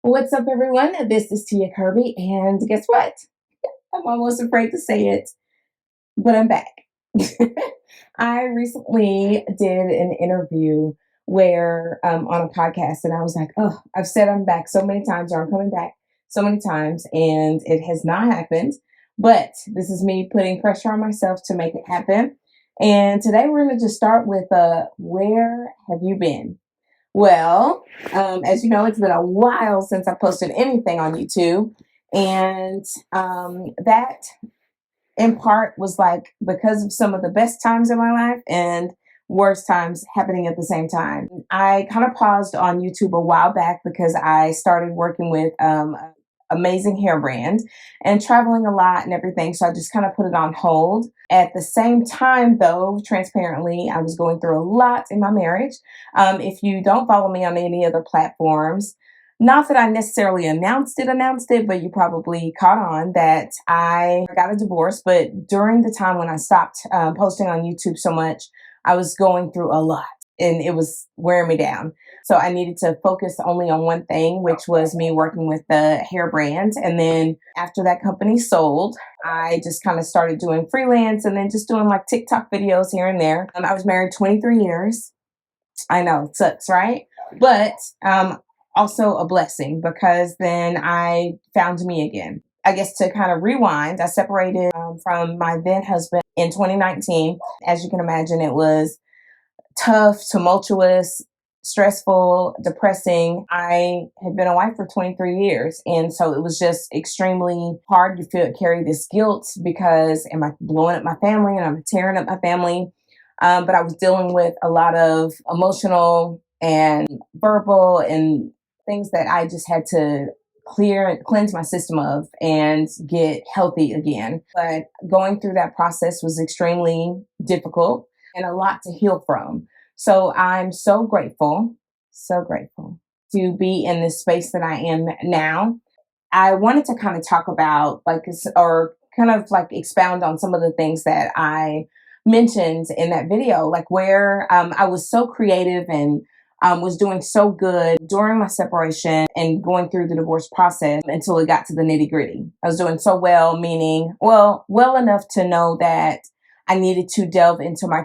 What's up, everyone? This is Tia Kirby, and guess what? I'm almost afraid to say it, but I'm back. I recently did an interview where on a podcast, and I was like, "Oh, I've said I'm back so many times, or I'm coming back so many times, and it has not happened." But this is me putting pressure on myself to make it happen. And today we're going to just start with where have you been? Well, as you know, it's been a while since I posted anything on YouTube. And that in part was like because of some of the best times in my life and worst times happening at the same time. I kind of paused on YouTube a while back because I started working with amazing hair brand and traveling a lot and everything. So I just kind of put it on hold. At the same time, though, transparently, I was going through a lot in my marriage. If you don't follow me on any other platforms, not that I necessarily announced it, but you probably caught on that I got a divorce. But during the time when I stopped posting on YouTube so much, I was going through a lot and it was wearing me down. So I needed to focus only on one thing, which was me working with the hair brand. And then after that company sold, I just kind of started doing freelance and then just doing like TikTok videos here and there. I was married 23 years. I know, it sucks, right? But also a blessing because then I found me again. I guess to kind of rewind, I separated from my then husband in 2019. As you can imagine, it was tough, tumultuous, stressful, depressing. I had been a wife for 23 years. And so it was just extremely hard to carry this guilt because am I blowing up my family and I'm tearing up my family? But I was dealing with a lot of emotional and verbal and things that I just had to cleanse my system of and get healthy again. But going through that process was extremely difficult and a lot to heal from. So I'm so grateful to be in this space that I am now. I wanted to kind of talk about or kind of like expound on some of the things that I mentioned in that video, like where I was so creative and was doing so good during my separation and going through the divorce process until it got to the nitty gritty. I was doing so well, meaning well enough to know that I needed to delve into my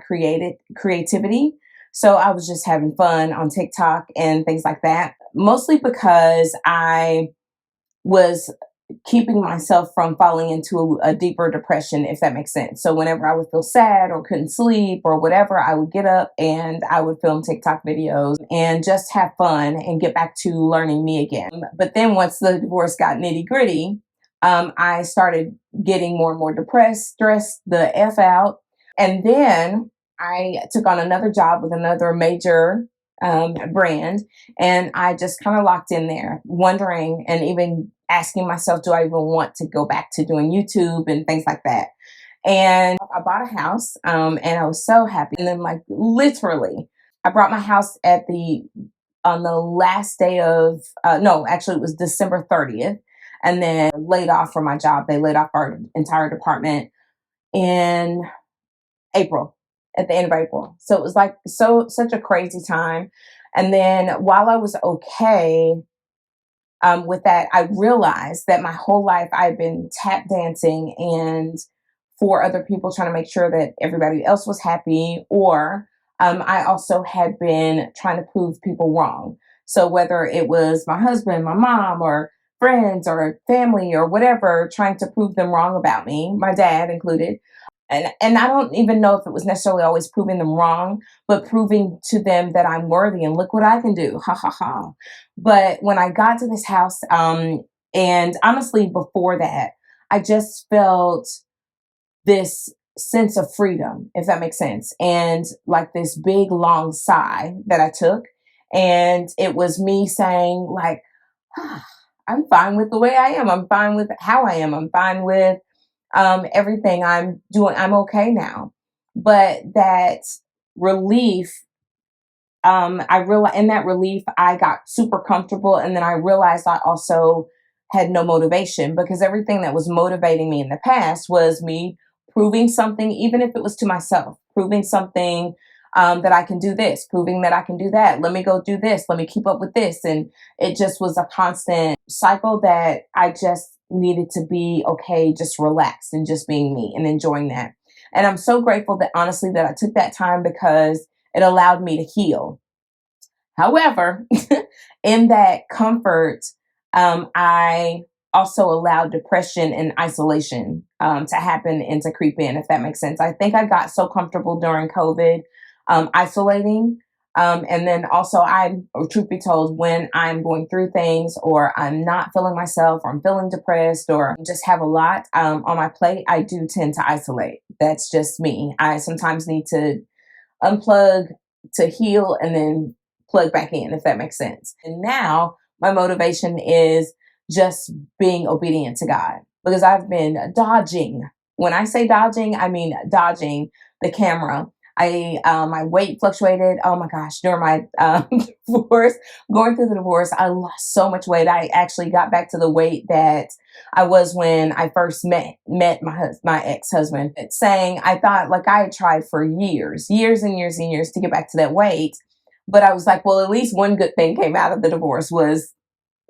creativity. So I was just having fun on TikTok and things like that, mostly because I was keeping myself from falling into a deeper depression, if that makes sense. So whenever I would feel sad or couldn't sleep or whatever, I would get up and I would film TikTok videos and just have fun and get back to learning me again. But then once the divorce got nitty gritty, I started getting more and more depressed, stressed the F out. And then I took on another job with another major brand. And I just kind of locked in there, wondering and even asking myself, do I even want to go back to doing YouTube and things like that? And I bought a house and I was so happy. And then, like, literally, I brought my house on the last day of, no, actually, it was December 30th. And then laid off from my job. They laid off our entire department in April, at the end of April. So it was like such a crazy time. And then while I was okay with that, I realized that my whole life I've been tap dancing and for other people, trying to make sure that everybody else was happy, or I also had been trying to prove people wrong. So whether it was my husband, my mom, or friends or family or whatever, trying to prove them wrong about me, my dad included. And I don't even know if it was necessarily always proving them wrong, but proving to them that I'm worthy and look what I can do. Ha ha ha. But when I got to this house, and honestly, before that, I just felt this sense of freedom, if that makes sense. And like this big long sigh that I took. And it was me saying, like, ah, I'm fine with the way I am. I'm fine with how I am. I'm fine with everything I'm doing. I'm okay now. But that relief, I realized in that relief, I got super comfortable. And then I realized I also had no motivation because everything that was motivating me in the past was me proving something, even if it was to myself, proving something that I can do this, proving that I can do that. Let me go do this. Let me keep up with this. And it just was a constant cycle that I just needed to be okay, just relaxed and just being me and enjoying that. And I'm so grateful that honestly that I took that time because it allowed me to heal. However, in that comfort, I also allowed depression and isolation to happen and to creep in, if that makes sense. I think I got so comfortable during COVID isolating. And then also, truth be told, when I'm going through things or I'm not feeling myself or I'm feeling depressed or just have a lot on my plate, I do tend to isolate. That's just me. I sometimes need to unplug to heal and then plug back in, if that makes sense. And now my motivation is just being obedient to God because I've been dodging. When I say dodging, I mean dodging the camera. My weight fluctuated. Oh my gosh, during my divorce, going through the divorce, I lost so much weight. I actually got back to the weight that I was when I first met my ex-husband. Saying I thought like I had tried for years and years and years to get back to that weight, but I was like, well, at least one good thing came out of the divorce was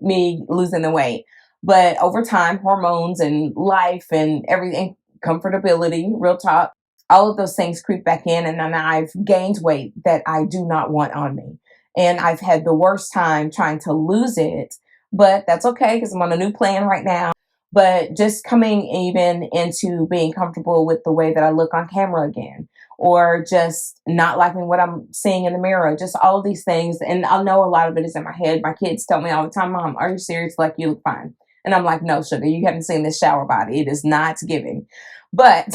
me losing the weight. But over time, hormones and life and everything, comfortability, real talk, all of those things creep back in. And then I've gained weight that I do not want on me. And I've had the worst time trying to lose it. But that's okay because I'm on a new plan right now. But just coming even into being comfortable with the way that I look on camera again, or just not liking what I'm seeing in the mirror, just all of these things. And I know a lot of it is in my head. My kids tell me all the time, Mom, are you serious? Like, you look fine. And I'm like, no, sugar, you haven't seen this shower body. It is not giving. But,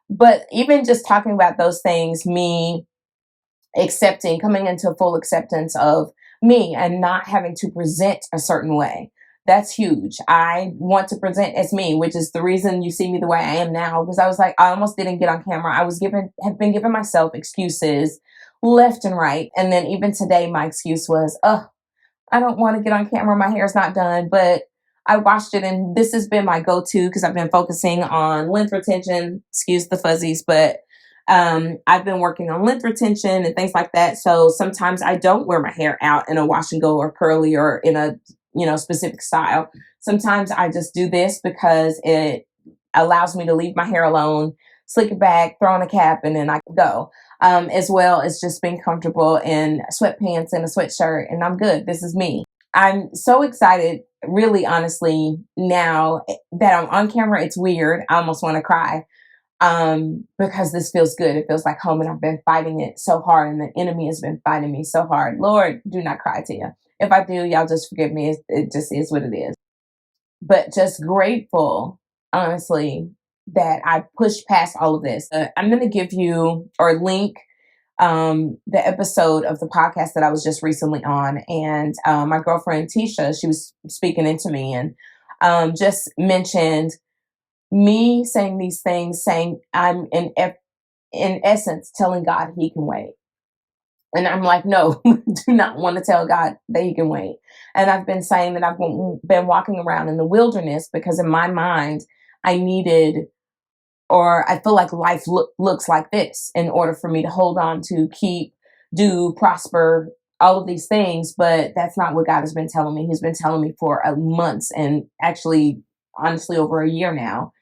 but even just talking about those things, me accepting, coming into full acceptance of me and not having to present a certain way. That's huge. I want to present as me, which is the reason you see me the way I am now. Because I was like, I almost didn't get on camera. Have been giving myself excuses left and right. And then even today, my excuse was, oh, I don't want to get on camera. My hair's not done, but I washed it, and this has been my go-to because I've been focusing on length retention. Excuse the fuzzies, but I've been working on length retention and things like that. So sometimes I don't wear my hair out in a wash and go or curly or in a specific style. Sometimes I just do this because it allows me to leave my hair alone, slick it back, throw on a cap, and then I can go. As well as just being comfortable in sweatpants and a sweatshirt, and I'm good. This is me. I'm so excited, really, honestly, now that I'm on camera. It's weird. I almost want to cry because this feels good. It feels like home, and I've been fighting it so hard, and the enemy has been fighting me so hard. Lord, do not cry to you. If I do, y'all just forgive me. It just is what it is. But just grateful, honestly, that I pushed past all of this. I'm going to give you or link the episode of the podcast that I was just recently on. And my girlfriend, Tisha, she was speaking into me and just mentioned me saying these things, saying I'm in essence telling God he can wait. And I'm like, no, do not want to tell God that he can wait. And I've been saying that I've been walking around in the wilderness because in my mind, I needed, or I feel like life looks like this in order for me to hold on to, keep, do, prosper, all of these things. But that's not what God has been telling me. He's been telling me for months and actually, honestly, over a year now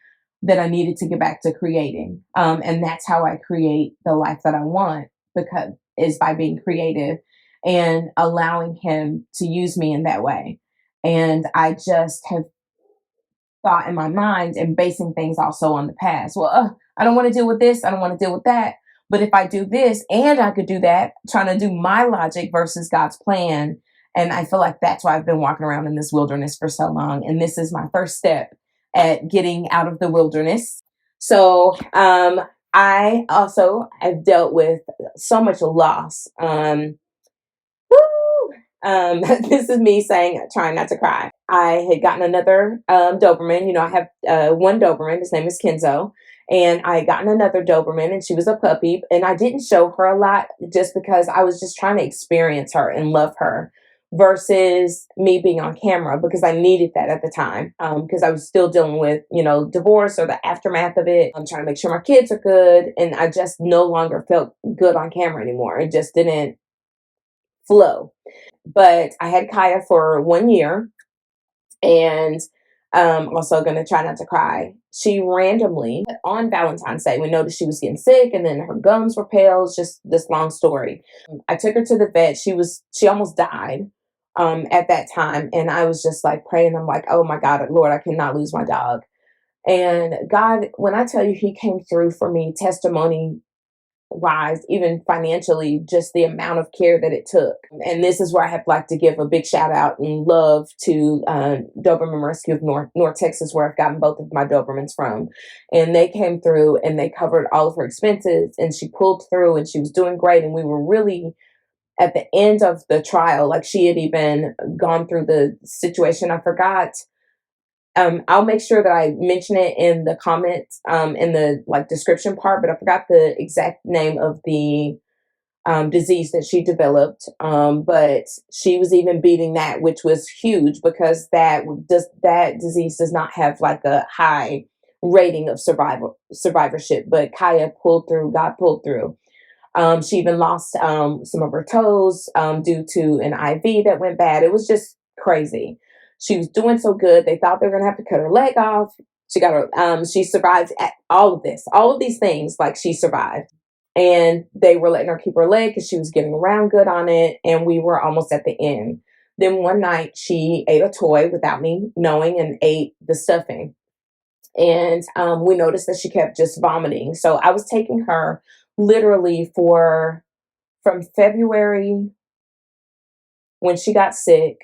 that I needed to get back to creating. And that's how I create the life that I want, because is by being creative and allowing him to use me in that way. And I just have thought in my mind and basing things also on the past. Well, I don't want to deal with this. I don't want to deal with that. But if I do this and I could do that, trying to do my logic versus God's plan. And I feel like that's why I've been walking around in this wilderness for so long. And this is my first step at getting out of the wilderness. So I also have dealt with so much loss. This is me saying, trying not to cry. I had gotten another Doberman. I have one Doberman. His name is Kenzo. And I had gotten another Doberman, and she was a puppy. And I didn't show her a lot just because I was just trying to experience her and love her. versus me being on camera, because I needed that at the time, because I was still dealing with, divorce or the aftermath of it. I'm trying to make sure my kids are good, and I just no longer felt good on camera anymore. It just didn't flow. But I had Kaya for 1 year, and also going to try not to cry. She randomly, on Valentine's Day, we noticed she was getting sick, and then her gums were pale. It's just this long story. I took her to the vet. She almost died at that time, and I was just like praying. I'm like, oh my God, Lord, I cannot lose my dog. And God, when I tell you, He came through for me, testimony wise, even financially, just the amount of care that it took. And this is where I have like to give a big shout out and love to Doberman Rescue of North Texas, where I've gotten both of my Dobermans from. And they came through and they covered all of her expenses, and she pulled through and she was doing great. And we were really at the end of the trial, like she had even gone through the situation. I forgot. I'll make sure that I mention it in the comments, in the like description part, but I forgot the exact name of the disease that she developed. But she was even beating that, which was huge, because that disease does not have like a high rating of survivorship. But Kaya pulled through. God pulled through. She even lost some of her toes due to an IV that went bad. It was just crazy. She was doing so good. They thought they were going to have to cut her leg off. She survived all of this, all of these things, like she survived. And they were letting her keep her leg because she was getting around good on it. And we were almost at the end. Then one night she ate a toy without me knowing and ate the stuffing. And we noticed that she kept just vomiting. So I was taking her literally from February, when she got sick,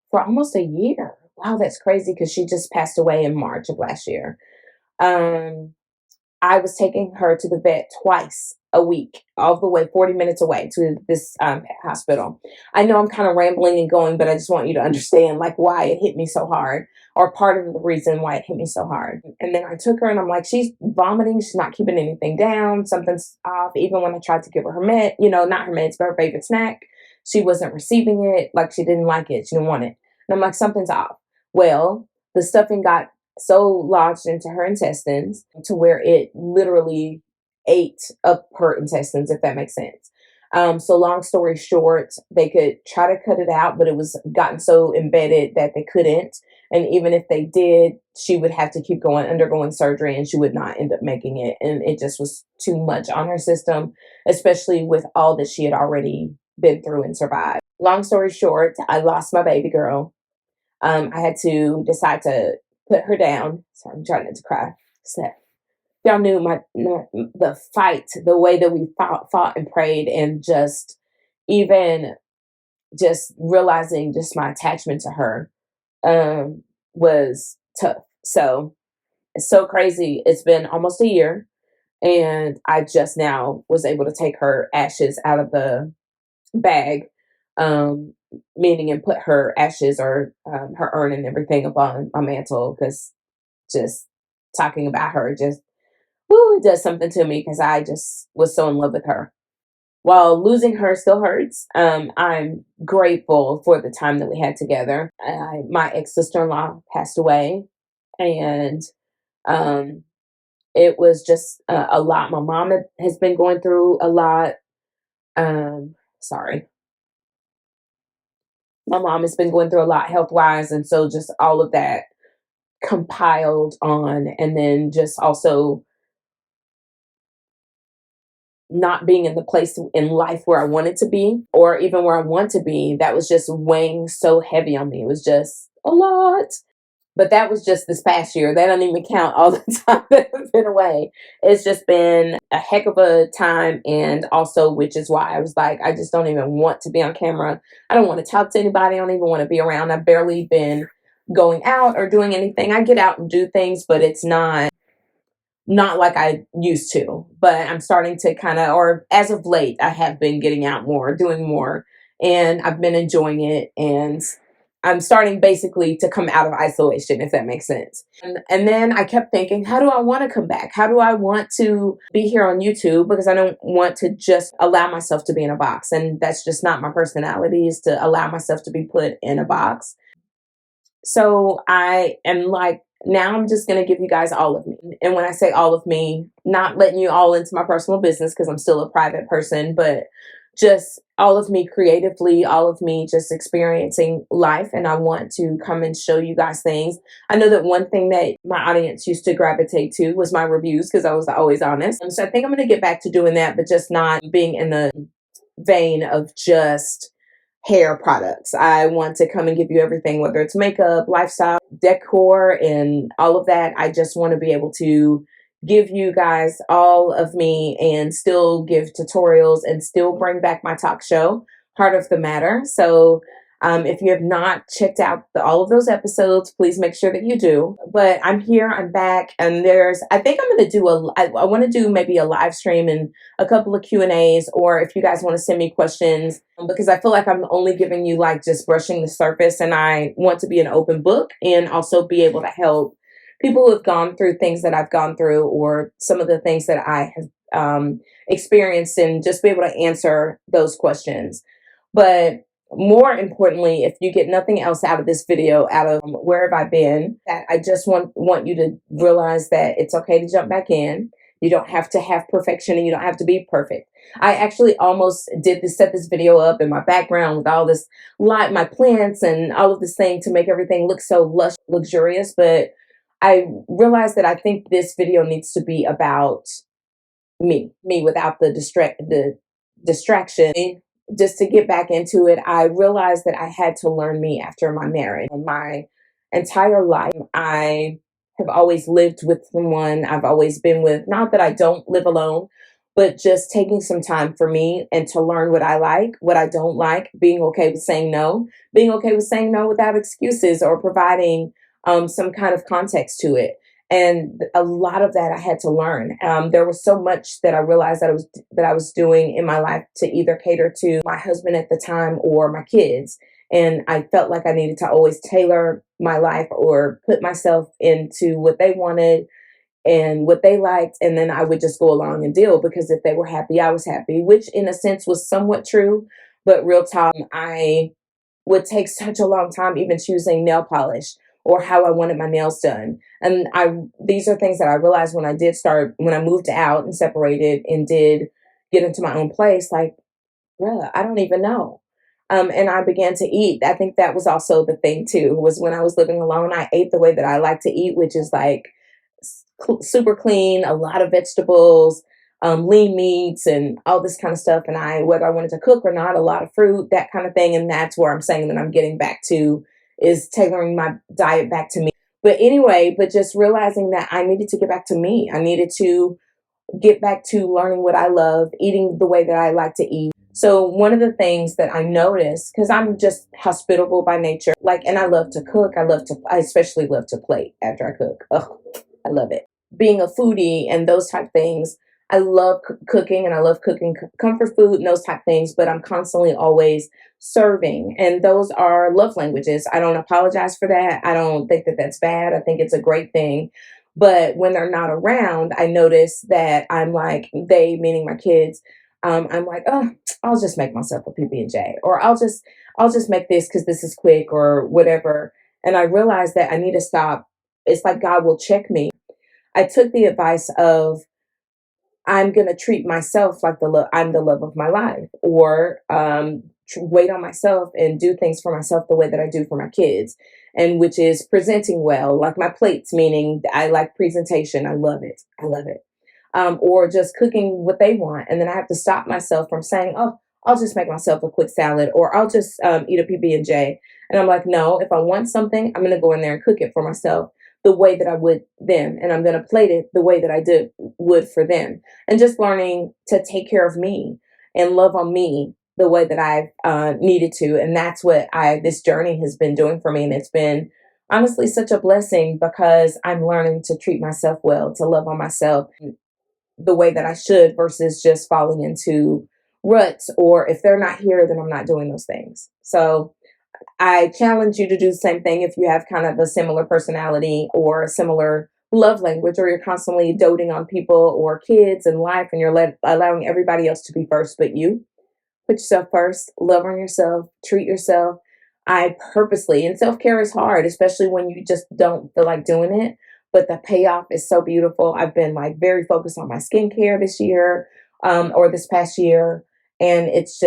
for almost a year. Wow, that's crazy, because she just passed away in March of last year. Um, I was taking her to the vet twice a week, all the way 40 minutes away to this hospital. I know I'm kind of rambling and going, but I just want you to understand like why it hit me so hard, or part of the reason why it hit me so hard. And then I took her and I'm like, she's vomiting. She's not keeping anything down. Something's off. Even when I tried to give her not her meds, but her favorite snack, she wasn't receiving it. Like she didn't like it. She didn't want it. And I'm like, something's off. Well, the stuffing got so lodged into her intestines to where it literally ate up her intestines, if that makes sense. So long story short, they could try to cut it out, but it was gotten so embedded that they couldn't. And even if they did, she would have to keep undergoing surgery, and she would not end up making it. And it just was too much on her system, especially with all that she had already been through and survived. Long story short, I lost my baby girl. I had to decide to put her down. Sorry, I'm trying not to cry. So, y'all knew the fight, the way that we fought and prayed, and just even just realizing just my attachment to her was tough. So it's so crazy. It's been almost a year, and I just now was able to take her ashes out of the bag, um, meaning and put her ashes or her urn and everything up on my mantle, because just talking about her just it does something to me, because I just was so in love with her. While losing her still hurts, I'm grateful for the time that we had together. My ex sister-in-law passed away, and um, it was just a lot. My mom has been going through a lot. Sorry. My mom has been going through a lot health wise. And so just all of that compiled on, and then just also not being in the place in life where I wanted to be, or even where I want to be, that was just weighing so heavy on me. It was just a lot. But that was just this past year. That doesn't even count all the time that I've been away. It's just been a heck of a time. And also, which is why I was like, I just don't even want to be on camera. I don't want to talk to anybody. I don't even want to be around. I've barely been going out or doing anything. I get out and do things, but it's not like I used to. But I'm starting to or as of late, I have been getting out more, doing more, and I've been enjoying it. And I'm starting basically to come out of isolation, if that makes sense. And then I kept thinking, how do I want to come back? How do I want to be here on YouTube? Because I don't want to just allow myself to be in a box. And that's just not my personality, is to allow myself to be put in a box. So I am like, now I'm just going to give you guys all of me. And when I say all of me, not letting you all into my personal business because I'm still a private person, but just all of me creatively, all of me just experiencing life. And I want to come and show you guys things. I know that one thing that my audience used to gravitate to was my reviews because I was always honest. And so I think I'm going to get back to doing that, but just not being in the vein of just hair products. I want to come and give you everything, whether it's makeup, lifestyle, decor, and all of that. I just want to be able to give you guys all of me and still give tutorials and still bring back my talk show, Heart of the Matter. So if you have not checked out all of those episodes, please make sure that you do. But I'm here, I'm back, and I think I'm going to do I want to do maybe a live stream and a couple of Q&As, or if you guys want to send me questions, because I feel like I'm only giving you like just brushing the surface, and I want to be an open book and also be able to help people who have gone through things that I've gone through, or some of the things that I have experienced, and just be able to answer those questions. But more importantly, if you get nothing else out of this video, out of where have I been, that I just want you to realize that it's okay to jump back in. You don't have to have perfection, and you don't have to be perfect. I actually almost set this video up in my background with all this light, my plants and all of this thing to make everything look so lush, luxurious. But I realized that I think this video needs to be about me without the distraction. Just to get back into it, I realized that I had to learn me after my marriage. My entire life, I have always lived with someone. I've always been with, not that I don't live alone, but just taking some time for me and to learn what I like, what I don't like, being okay with saying no, being okay with saying no without excuses or providing some kind of context to it. And a lot of that I had to learn. There was so much that I realized that I was doing in my life to either cater to my husband at the time or my kids, and I felt like I needed to always tailor my life or put myself into what they wanted and what they liked, and then I would just go along and deal, because if they were happy, I was happy, which in a sense was somewhat true. But real talk, I would take such a long time even choosing nail polish or how I wanted my nails done. And these are things that I realized when I moved out and separated and did get into my own place, like, bruh, I don't even know. And I began to eat. I think that was also the thing too, was when I was living alone, I ate the way that I like to eat, which is like super clean, a lot of vegetables, lean meats, and all this kind of stuff. And whether I wanted to cook or not, a lot of fruit, that kind of thing. And that's where I'm saying that I'm getting back to, is tailoring my diet back to me. But anyway, just realizing that I needed to get back to me. I needed to get back to learning what I love, eating the way that I like to eat. So one of the things that I noticed, because I'm just hospitable by nature, like, and I love to cook. I especially love to plate after I cook. Oh, I love it. Being a foodie and those type things, I love cooking, and I love cooking comfort food and those type things, but I'm constantly always serving. And those are love languages. I don't apologize for that. I don't think that that's bad. I think it's a great thing. But when they're not around, I notice that I'm like, they, meaning my kids, I'm like, oh, I'll just make myself a PB&J, or I'll just make this because this is quick or whatever. And I realized that I need to stop. It's like God will check me. I took the advice of, I'm going to treat myself like I'm the love of my life, or wait on myself and do things for myself the way that I do for my kids, and which is presenting well, like my plates, meaning I like presentation. I love it. I love it. Or just cooking what they want. And then I have to stop myself from saying, oh, I'll just make myself a quick salad, or I'll just eat a PB&J. And I'm like, no, if I want something, I'm going to go in there and cook it for myself the way that I would them. And I'm going to plate it the way that I would for them. And just learning to take care of me and love on me the way that I've needed to. And that's what this journey has been doing for me. And it's been honestly such a blessing, because I'm learning to treat myself well, to love on myself the way that I should, versus just falling into ruts, or if they're not here, then I'm not doing those things. So I challenge you to do the same thing if you have kind of a similar personality or a similar love language, or you're constantly doting on people or kids and life, and you're allowing everybody else to be first but you. Put yourself first, love on yourself, treat yourself. I purposely, and self care is hard, especially when you just don't feel like doing it. But the payoff is so beautiful. I've been like very focused on my skincare this year, or this past year, and it's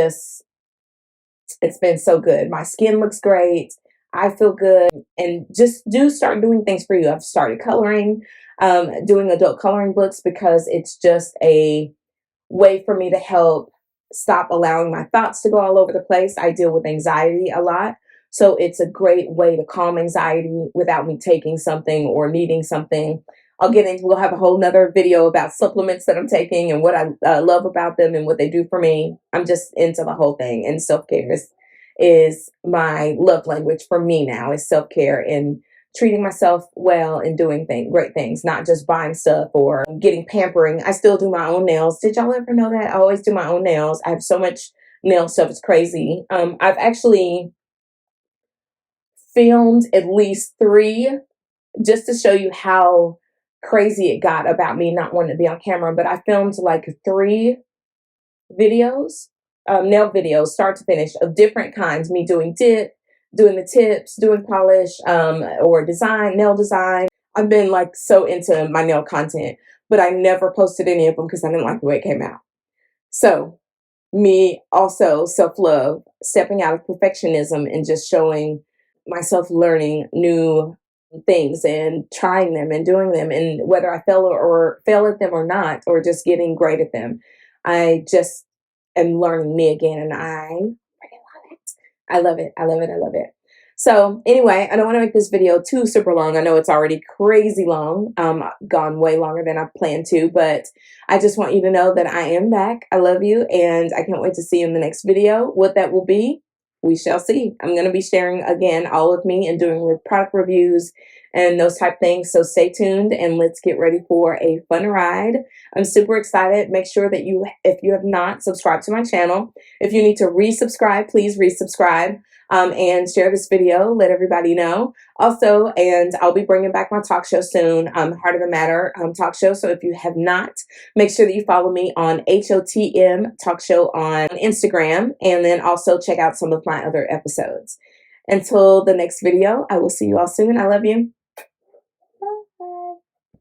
been so good. My skin looks great. I feel good, and just do start doing things for you. I've started coloring, doing adult coloring books because it's just a way for me to help stop allowing my thoughts to go all over the place. I deal with anxiety a lot. So it's a great way to calm anxiety without me taking something or needing something. We'll have a whole nother video about supplements that I'm taking and what I love about them and what they do for me. I'm just into the whole thing. And self-care is my love language for me now, is self-care and treating myself well and doing great things, not just buying stuff or getting pampering. I still do my own nails. Did y'all ever know that? I always do my own nails. I have so much nail stuff. It's crazy. I've actually filmed at least 3 just to show you how crazy it got about me not wanting to be on camera. But I filmed like 3 videos, nail videos, start to finish, of different kinds. Me doing doing the tips, doing polish, or nail design. I've been like so into my nail content, but I never posted any of them because I didn't like the way it came out. So me also self-love, stepping out of perfectionism and just showing myself learning new things and trying them and doing them, and whether I fail at them or not, or just getting great at them. I just am learning me again, and I freaking love it. I love it. I love it. I love it. So anyway, I don't want to make this video too super long. I know it's already crazy long, gone way longer than I planned to, but I just want you to know that I am back. I love you, and I can't wait to see you in the next video. What that will be, we shall see. I'm going to be sharing again all of me and doing product reviews and those type things. So stay tuned and let's get ready for a fun ride. I'm super excited. Make sure that if you have not subscribed to my channel, if you need to resubscribe, please resubscribe. And share this video, let everybody know. Also, and I'll be bringing back my talk show soon, Heart of the Matter talk show. So if you have not, make sure that you follow me on HOTM Talk Show on Instagram, and then also check out some of my other episodes. Until the next video, I will see you all soon. I love you.